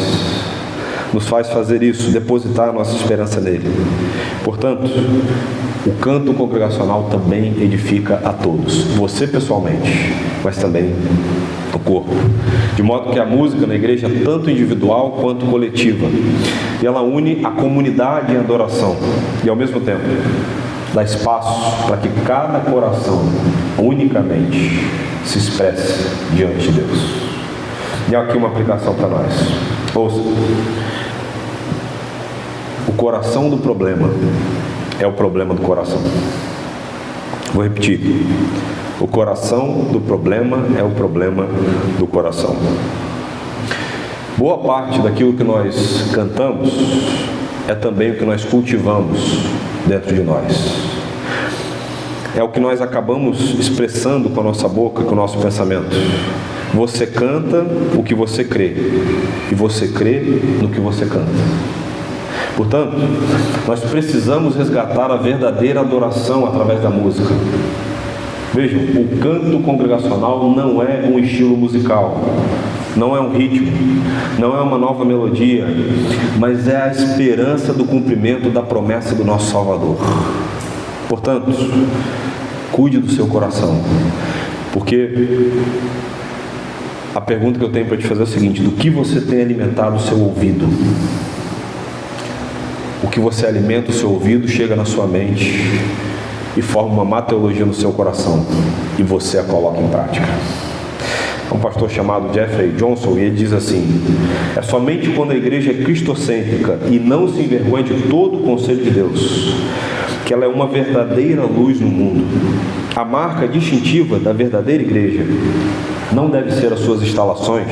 nos faz fazer isso, depositar a nossa esperança nele. Portanto, o canto congregacional também edifica a todos, você pessoalmente, mas também o corpo. De modo que a música na igreja é tanto individual quanto coletiva. E ela une a comunidade em adoração. E ao mesmo tempo, dá espaço para que cada coração unicamente se expresse diante de Deus. E aqui uma aplicação para nós. Ouça. O coração do problema é o problema do coração. Vou repetir. O coração do problema é o problema do coração. Boa parte daquilo que nós cantamos é também o que nós cultivamos dentro de nós. É o que nós acabamos expressando com a nossa boca, com o nosso pensamento. Você canta o que você crê, e você crê no que você canta. Portanto, nós precisamos resgatar a verdadeira adoração através da música. Vejam, o canto congregacional não é um estilo musical, não é um ritmo, não é uma nova melodia, mas é a esperança do cumprimento da promessa do nosso Salvador. Portanto, cuide do seu coração, porque a pergunta que eu tenho para te fazer é o seguinte: do que você tem alimentado o seu ouvido? O que você alimenta o seu ouvido chega na sua mente e forma uma má teologia no seu coração, e você a coloca em prática. É um pastor chamado Jeffrey Johnson, e ele diz assim: é somente quando a igreja é cristocêntrica e não se envergonha de todo o conselho de Deus que ela é uma verdadeira luz no mundo. A marca distintiva da verdadeira igreja não deve ser as suas instalações,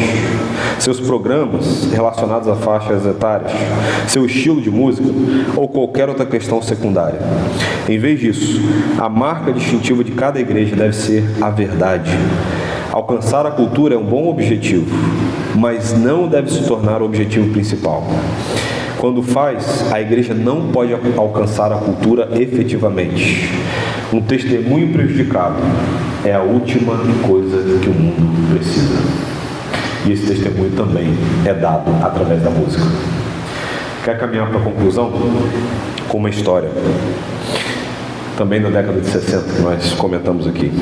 seus programas relacionados a faixas etárias, seu estilo de música ou qualquer outra questão secundária. Em vez disso, a marca distintiva de cada igreja deve ser a verdade. Alcançar a cultura é um bom objetivo, mas não deve se tornar o objetivo principal. Quando faz, a igreja não pode alcançar a cultura efetivamente. Um testemunho prejudicado é a última coisa que o mundo precisa. E esse testemunho também é dado através da música. Quer caminhar para a conclusão? Com uma história. Também na década de 60, que nós comentamos aqui.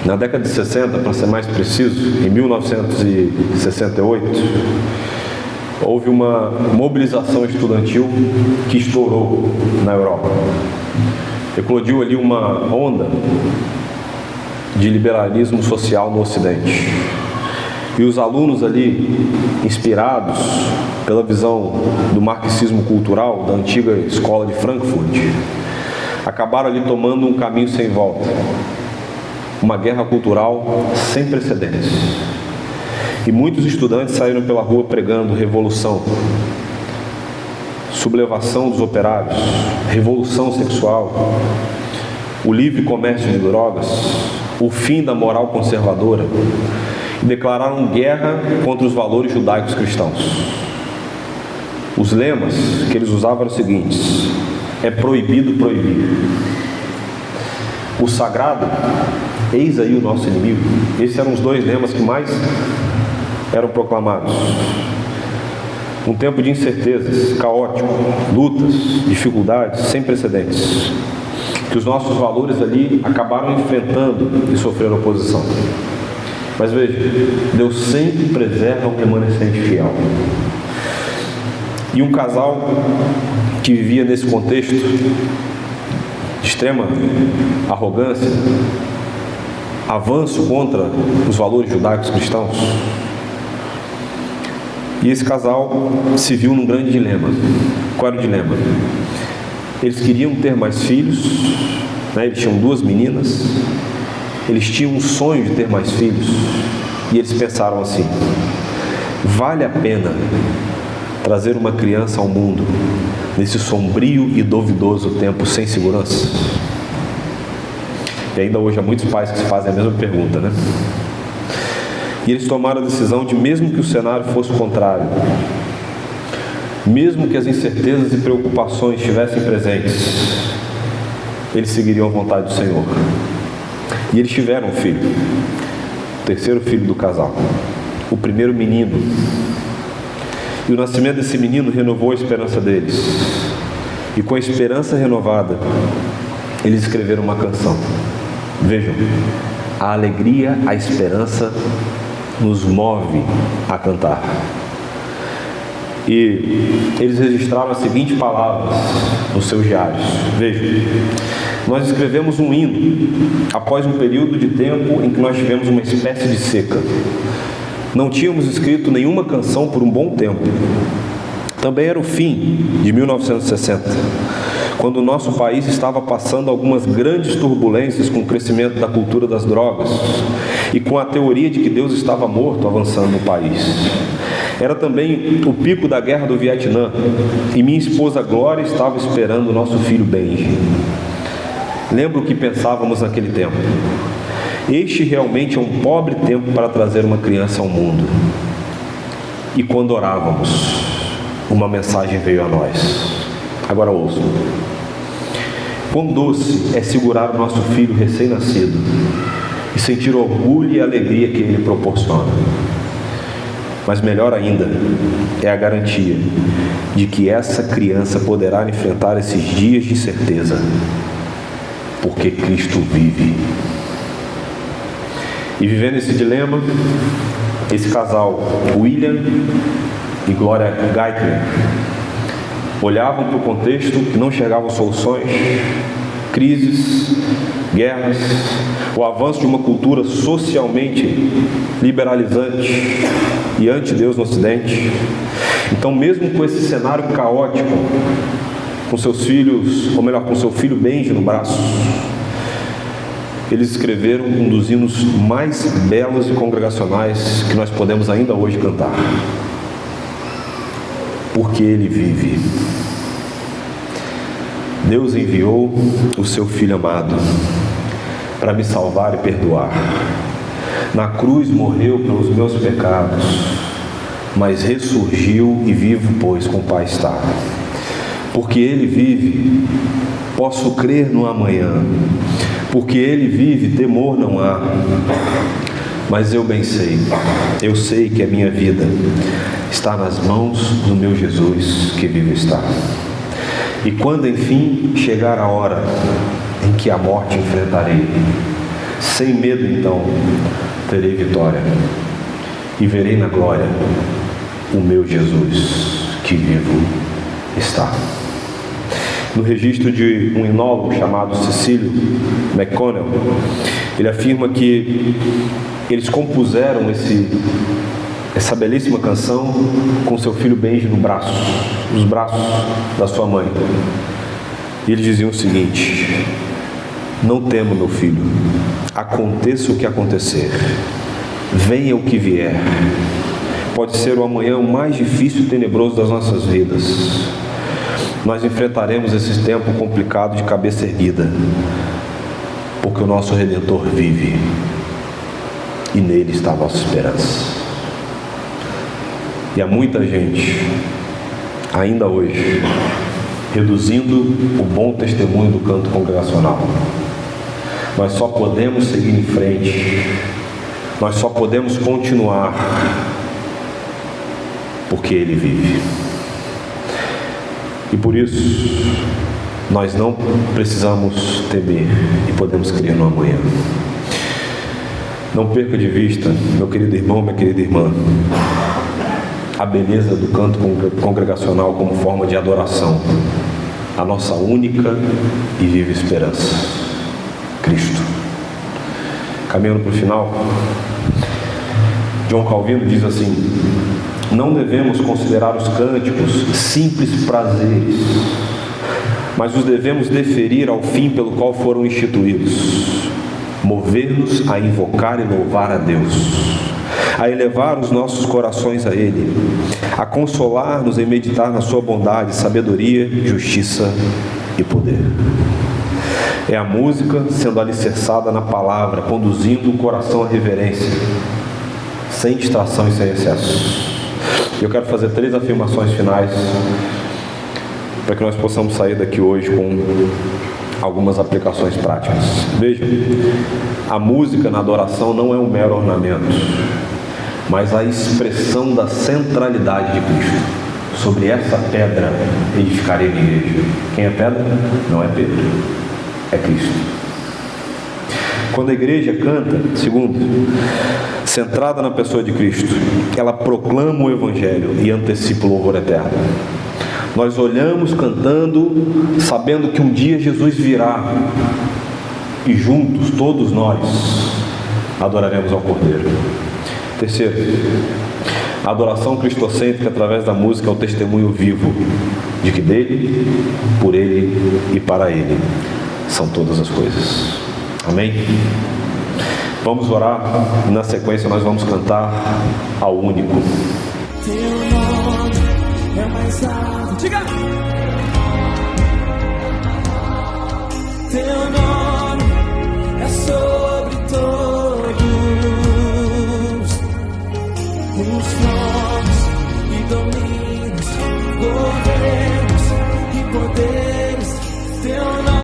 Na década de 60, para ser mais preciso, em 1968, houve uma mobilização estudantil que estourou na Europa. Eclodiu ali uma onda de liberalismo social no Ocidente. E os alunos ali, inspirados pela visão do marxismo cultural da antiga escola de Frankfurt, acabaram ali tomando um caminho sem volta. Uma guerra cultural sem precedentes. E muitos estudantes saíram pela rua pregando revolução, sublevação dos operários, revolução sexual, o livre comércio de drogas, o fim da moral conservadora, e declararam guerra contra os valores judaicos cristãos. Os lemas que eles usavam eram os seguintes: é proibido proibir. O sagrado, eis aí o nosso inimigo. Esses eram os dois lemas que mais eram proclamados. Um tempo de incertezas, caótico, lutas, dificuldades sem precedentes, que os nossos valores ali acabaram enfrentando e sofreram oposição. Mas veja, Deus sempre preserva um remanescente fiel. E um casal que vivia nesse contexto de extrema arrogância, avanço contra os valores judaicos cristãos, e esse casal se viu num grande dilema. Qual era o dilema? Eles queriam ter mais filhos, né? Eles tinham 2 meninas, eles tinham um sonho de ter mais filhos, e eles pensaram assim: vale a pena trazer uma criança ao mundo nesse sombrio e duvidoso tempo sem segurança? E ainda hoje há muitos pais que se fazem a mesma pergunta, né? E eles tomaram a decisão de, mesmo que o cenário fosse o contrário, mesmo que as incertezas e preocupações estivessem presentes, eles seguiriam a vontade do Senhor. E eles tiveram um filho, o 3º filho do casal. o primeiro menino. E o nascimento desse menino renovou a esperança deles. E com a esperança renovada, eles escreveram uma canção. Vejam, a alegria, a esperança nos move a cantar. E eles registraram as seguintes palavras nos seus diários. Vejam, nós escrevemos um hino após um período de tempo em que nós tivemos uma espécie de seca. Não tínhamos escrito nenhuma canção por um bom tempo. Também era o fim de 1960, quando o nosso país estava passando algumas grandes turbulências com o crescimento da cultura das drogas e com a teoria de que Deus estava morto avançando no país. Era também o pico da guerra do Vietnã e minha esposa Glória estava esperando o nosso filho Benji. Lembro o que pensávamos naquele tempo. Este realmente é um pobre tempo para trazer uma criança ao mundo. E quando orávamos, uma mensagem veio a nós. Agora ouçam. Quão doce é segurar o nosso filho recém-nascido e sentir o orgulho e a alegria que ele proporciona. Mas melhor ainda é a garantia de que essa criança poderá enfrentar esses dias de certeza, porque Cristo vive. E vivendo esse dilema, esse casal, William e Gloria Gaitner, olhavam para o contexto que não enxergavam soluções, crises, guerras, o avanço de uma cultura socialmente liberalizante e anti-Deus no Ocidente. Então, mesmo com esse cenário caótico, com seus filhos, ou melhor, com seu filho Benji no braço, eles escreveram um dos hinos mais belos e congregacionais que nós podemos ainda hoje cantar. Porque Ele vive. Deus enviou o seu Filho amado para me salvar e perdoar. Na cruz morreu pelos meus pecados, mas ressurgiu e vivo, pois com o Pai está. Porque Ele vive, posso crer no amanhã. Porque Ele vive, temor não há. Mas eu bem sei, eu sei que a minha vida está nas mãos do meu Jesus que vive está. E quando enfim chegar a hora em que a morte enfrentarei, sem medo então terei vitória e verei na glória o meu Jesus que vivo está. No registro de um enólogo chamado Cecílio McConnell, ele afirma que eles compuseram essa belíssima canção com seu filho Benji nos braços da sua mãe. E eles diziam o seguinte: não tema, meu filho, aconteça o que acontecer, venha o que vier, pode ser o amanhã o mais difícil e tenebroso das nossas vidas, nós enfrentaremos esse tempo complicado de cabeça erguida, porque o nosso Redentor vive e nele está a nossa esperança. E há muita gente, ainda hoje, reduzindo o bom testemunho do canto congregacional. Nós só podemos seguir em frente, nós só podemos continuar, porque Ele vive. E por isso, nós não precisamos temer e podemos crer no amanhã. Não perca de vista, meu querido irmão, minha querida irmã, a beleza do canto congregacional como forma de adoração, a nossa única e viva esperança, Cristo. Caminhando para o final, John Calvino diz assim: não devemos considerar os cânticos simples prazeres, mas os devemos deferir ao fim pelo qual foram instituídos, mover-nos a invocar e louvar a Deus, a elevar os nossos corações a Ele, a consolar-nos e meditar na sua bondade, sabedoria, justiça e poder. É a música sendo alicerçada na palavra, conduzindo o coração à reverência, sem distração e sem excesso. Eu quero fazer 3 afirmações finais para que nós possamos sair daqui hoje com algumas aplicações práticas. Vejam, a música na adoração não é um mero ornamento, mas a expressão da centralidade de Cristo. Sobre essa pedra edificarei a minha igreja. Quem é pedra? Não é Pedro, é Cristo. Quando a igreja canta, segundo, centrada na pessoa de Cristo, ela proclama o Evangelho e antecipa o louvor eterno. Nós olhamos cantando, sabendo que um dia Jesus virá e juntos, todos nós, adoraremos ao Cordeiro. Terceiro, a adoração cristocêntrica através da música é o testemunho vivo de que dele, por ele e para ele são todas as coisas. Amém? Vamos orar e na sequência nós vamos cantar ao único. Teu nome é mais alto. Diga! Teu